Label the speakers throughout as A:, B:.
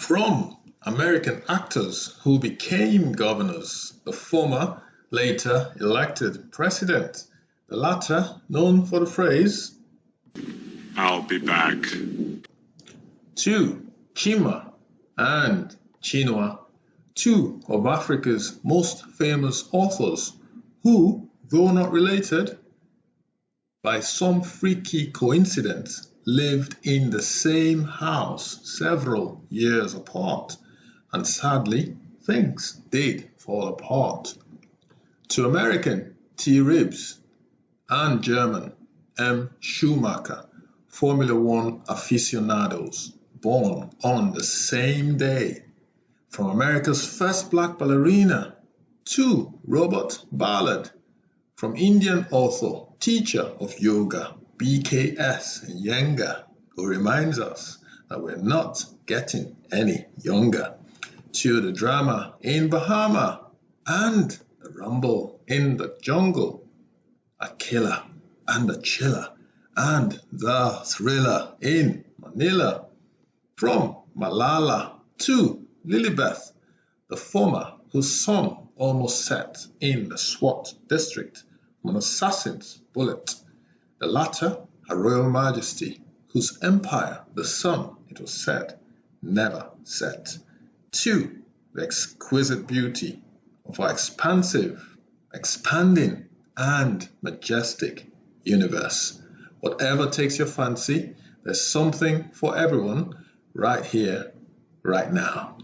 A: From American actors who became governors, the former later elected president, the latter known for the phrase,
B: "I'll be back."
A: To Chima and Chinua, two of Africa's most famous authors who, though not related, by some freaky coincidence, lived in the same house several years apart, and sadly, things did fall apart. To American T. Reeves and German M. Schumacher, Formula One aficionados, born on the same day. From America's first black ballerina to Robert Ballard, from Indian author, teacher of yoga, BKS Iyengar, who reminds us that we're not getting any younger, to the drama in Bahama and the rumble in the jungle, a killer and a chiller and the thriller in Manila, from Malala to Lilibeth, the former whose son almost set in the SWAT district from an assassin's bullet, the latter Her Royal Majesty, whose empire the sun, it was said, never set, to the exquisite beauty of our expansive, expanding, and majestic universe. Whatever takes your fancy, there's something for everyone right here, right now.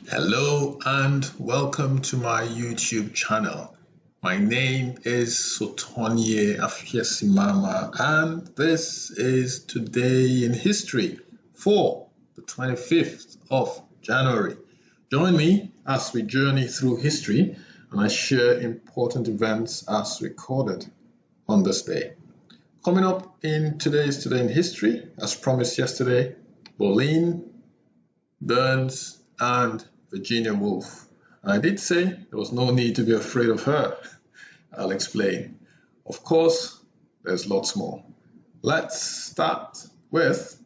A: Hello and welcome to my YouTube channel. My name is Sotonye Afiesimama, and this is Today in History for the 25th of January. Join me as we journey through history and I share important events as recorded on this day. Coming up in today's Today in History, as promised yesterday, Boleyn, Burns, and Virginia Woolf. I did say there was no need to be afraid of her. I'll explain. Of course, there's lots more. Let's start with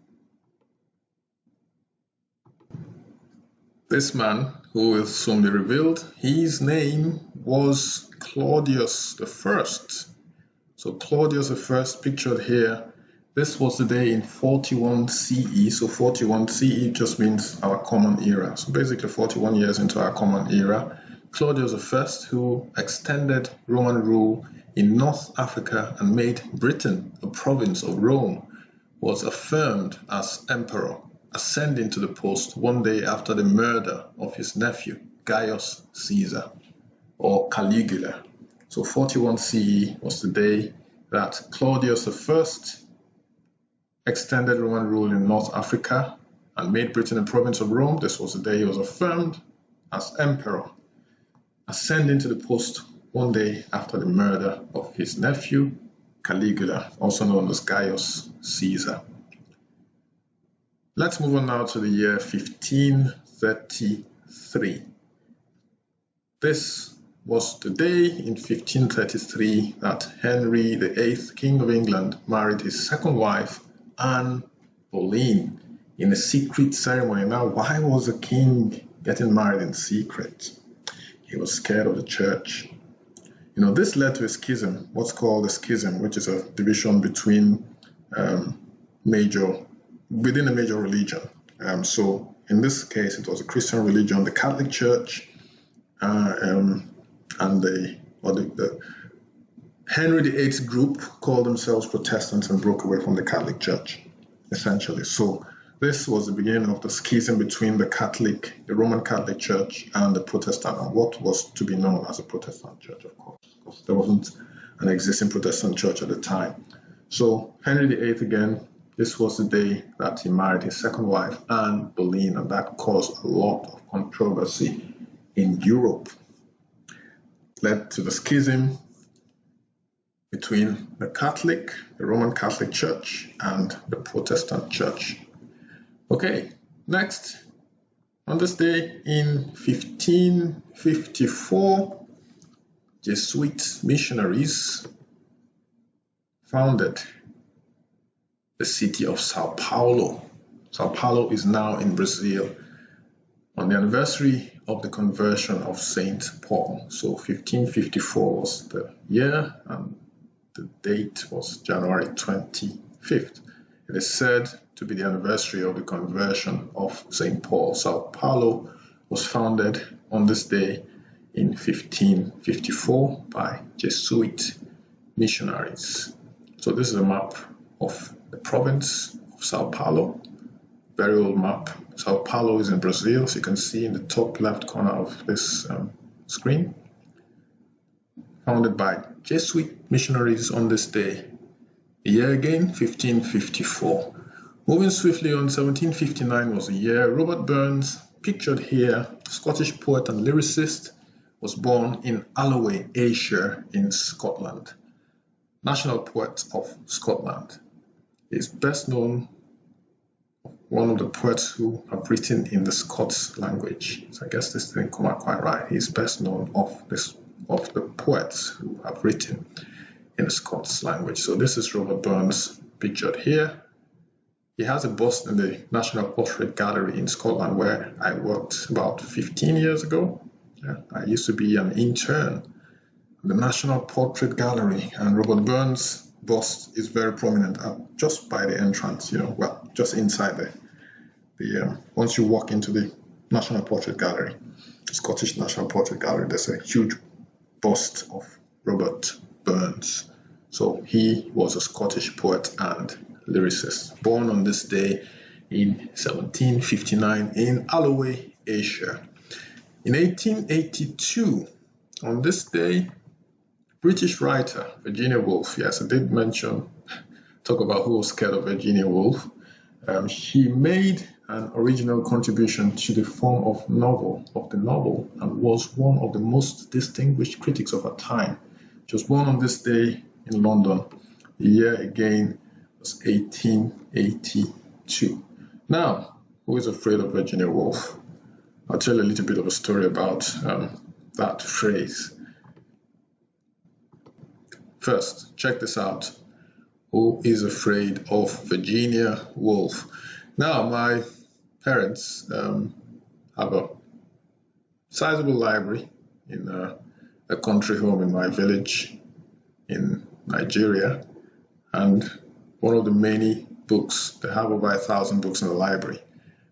A: this man who will soon be revealed. His name was Claudius I. So Claudius I, pictured here, this was the day in 41 CE. So 41 CE just means our common era. So basically 41 years into our common era. Claudius I, who extended Roman rule in North Africa and made Britain a province of Rome, was affirmed as emperor, ascending to the post one day after the murder of his nephew, Gaius Caesar, or Caligula. So 41 CE was the day that Claudius I extended Roman rule in North Africa and made Britain a province of Rome. This was the day he was affirmed as emperor, ascending to the post one day after the murder of his nephew, Caligula, also known as Gaius Caesar. Let's move on now to the year 1533. This was the day in 1533 that Henry VIII, King of England, married his second wife, Anne Boleyn, in a secret ceremony. Now, why was a king getting married in secret? He was scared of the church. This led to a schism, what's called a schism, which is a division between within a major religion. So in this case, it was a Christian religion, the Catholic Church, and the Henry VIII group called themselves Protestants and broke away from the Catholic Church, essentially. So this was the beginning of the schism between the Roman Catholic Church and the Protestant, and what was to be known as a Protestant church, of course, because there wasn't an existing Protestant church at the time. So Henry VIII, again, this was the day that he married his second wife, Anne Boleyn, and that caused a lot of controversy in Europe. It led to the schism between the Roman Catholic Church and the Protestant Church. Okay, next, on this day in 1554, Jesuit missionaries founded the city of São Paulo. São Paulo is now in Brazil on the anniversary of the conversion of St. Paul. So 1554 was the year and the date was January 25th. It is said to be the anniversary of the conversion of St. Paul. São Paulo was founded on this day in 1554 by Jesuit missionaries. So this is a map of the province of São Paulo, very old map. São Paulo is in Brazil, as you can see in the top left corner of this screen. Founded by Jesuit missionaries on this day. The year again, 1554. Moving swiftly on, 1759 was the year. Robert Burns, pictured here, Scottish poet and lyricist, was born in Alloway, Ayrshire in Scotland. National poet of Scotland. He is best known, one of the poets who have written in the Scots language. So I guess this didn't come out quite right. He is best known of the poets who have written in the Scots language. So this is Robert Burns pictured here. He has a bust in the National Portrait Gallery in Scotland where I worked about 15 years ago. Yeah, I used to be an intern at the National Portrait Gallery, and Robert Burns' bust is very prominent just by the entrance, well, just inside the once you walk into the National Portrait Gallery, Scottish National Portrait Gallery, there's a huge bust of Robert Burns. So he was a Scottish poet and lyricist, born on this day in 1759 in Alloway, Ayrshire. In 1882, on this day, British writer Virginia Woolf, yes, I did talk about who was scared of Virginia Woolf. She made an original contribution to the form of the novel, and was one of the most distinguished critics of her time. She was born on this day in London. The year again was 1882. Now, who is afraid of Virginia Woolf? I'll tell you a little bit of a story about that phrase. First, check this out. Who is afraid of Virginia Woolf? Now, my parents have a sizable library in a country home in my village in Nigeria, and one of the many books, they have over 1,000 books in the library,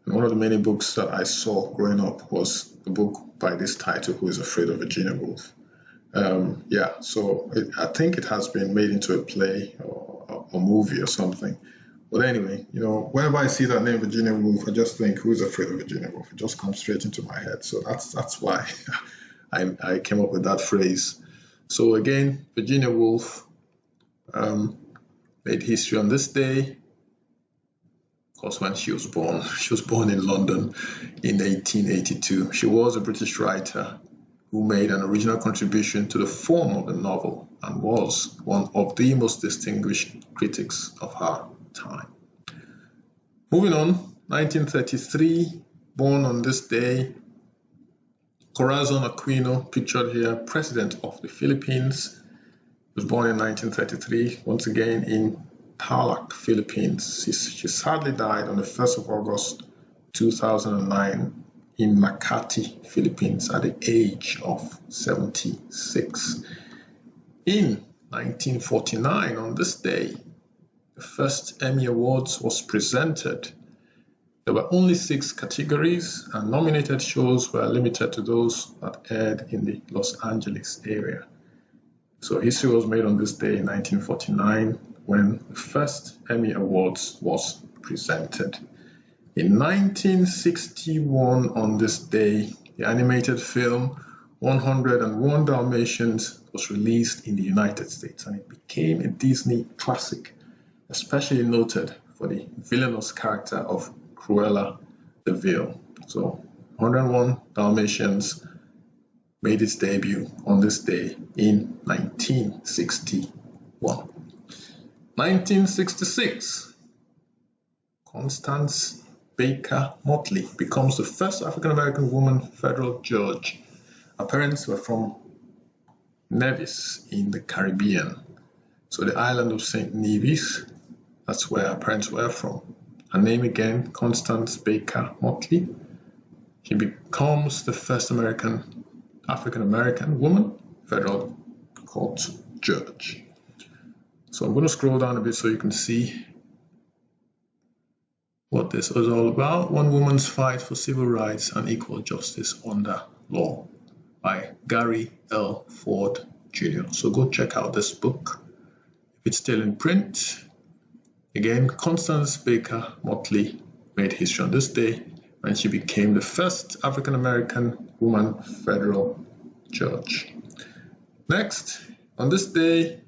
A: and one of the many books that I saw growing up was the book by this title, Who is Afraid of Virginia Woolf? I think it has been made into a play or a movie or something. But anyway, whenever I see that name Virginia Woolf, I just think, who's afraid of Virginia Woolf? It just comes straight into my head. So that's why I came up with that phrase. So again, Virginia Woolf made history on this day. Of course, when she was born in London in 1882. She was a British writer who made an original contribution to the form of the novel and was one of the most distinguished critics of her time. Moving on, 1933, born on this day, Corazon Aquino, pictured here, President of the Philippines, was born in 1933, once again in Tarlac, Philippines. She sadly died on the 1st of August 2009 in Makati, Philippines, at the age of 76. In 1949, on this day, the first Emmy Awards was presented. There were only 6 categories, and nominated shows were limited to those that aired in the Los Angeles area. So history was made on this day in 1949 when the first Emmy Awards was presented. In 1961, on this day, the animated film 101 Dalmatians was released in the United States, and it became a Disney classic, especially noted for the villainous character of Cruella de Vil. So 101 Dalmatians made its debut on this day in 1961. 1966, Constance Baker Motley becomes the first African-American woman federal judge. Her parents were from Nevis in the Caribbean. So the island of St. Nevis, that's where her parents were from. Her name again, Constance Baker Motley. She becomes the first African-American woman federal court judge. So I'm going to scroll down a bit so you can see what this is all about. One Woman's Fight for Civil Rights and Equal Justice Under Law by Gary L. Ford Jr. So go check out this book if it's still in print. Again, Constance Baker Motley made history on this day when she became the first African-American woman federal judge. Next, on this day,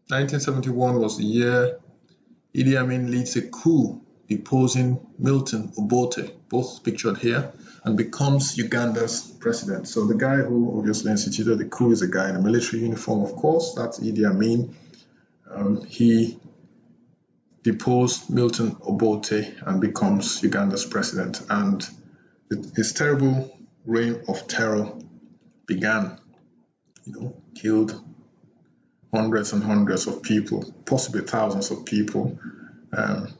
A: 1971 was the year Idi Amin leads a coup deposing Milton Obote, both pictured here, and becomes Uganda's president. So the guy who obviously instituted the coup is a guy in a military uniform, of course. That's Idi Amin. He deposed Milton Obote and becomes Uganda's president. And his terrible reign of terror began. Killed hundreds and hundreds of people, possibly thousands of people.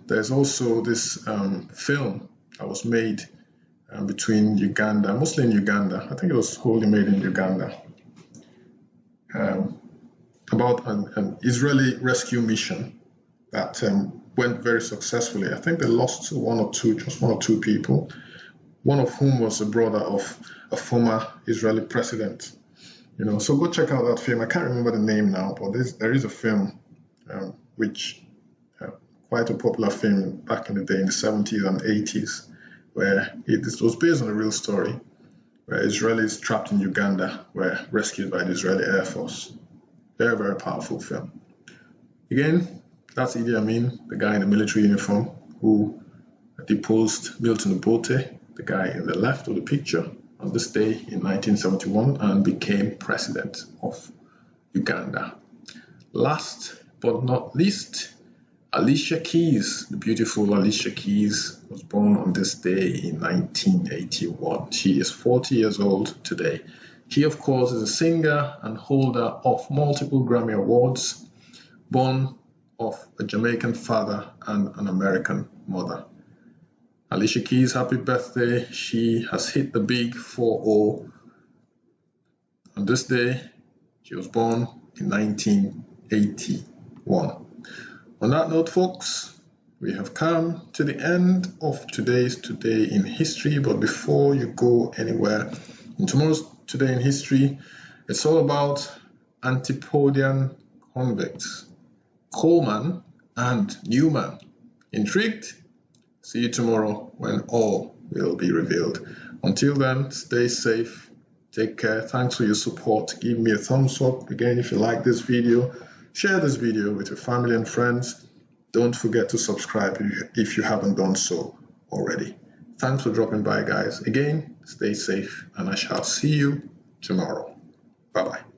A: There's also this film that was made between Uganda, mostly in Uganda. I think it was wholly made in Uganda, about an Israeli rescue mission that went very successfully. I think they lost just one or two people, one of whom was a brother of a former Israeli president. So go check out that film. I can't remember the name now, but there is a film quite a popular film back in the day in the 70s and 80s, where it was based on a real story, where Israelis trapped in Uganda were rescued by the Israeli Air Force. Very, very powerful film. Again, that's Idi Amin, the guy in the military uniform who deposed Milton Obote, the guy in the left of the picture, on this day in 1971 and became president of Uganda. Last but not least, Alicia Keys, the beautiful Alicia Keys, was born on this day in 1981. She is 40 years old today. She, of course, is a singer and holder of multiple Grammy Awards, born of a Jamaican father and an American mother. Alicia Keys, happy birthday. She has hit the big 4-0. On this day, she was born in 1981. On that note, folks, we have come to the end of today's Today in History. But before you go anywhere, in tomorrow's Today in History, it's all about Antipodean convicts, Coleman and Newman. Intrigued? See you tomorrow when all will be revealed. Until then, stay safe, take care. Thanks for your support. Give me a thumbs up. Again, if you like this video, share this video with your family and friends. Don't forget to subscribe if you haven't done so already. Thanks for dropping by, guys. Again, stay safe, and I shall see you tomorrow. Bye-bye.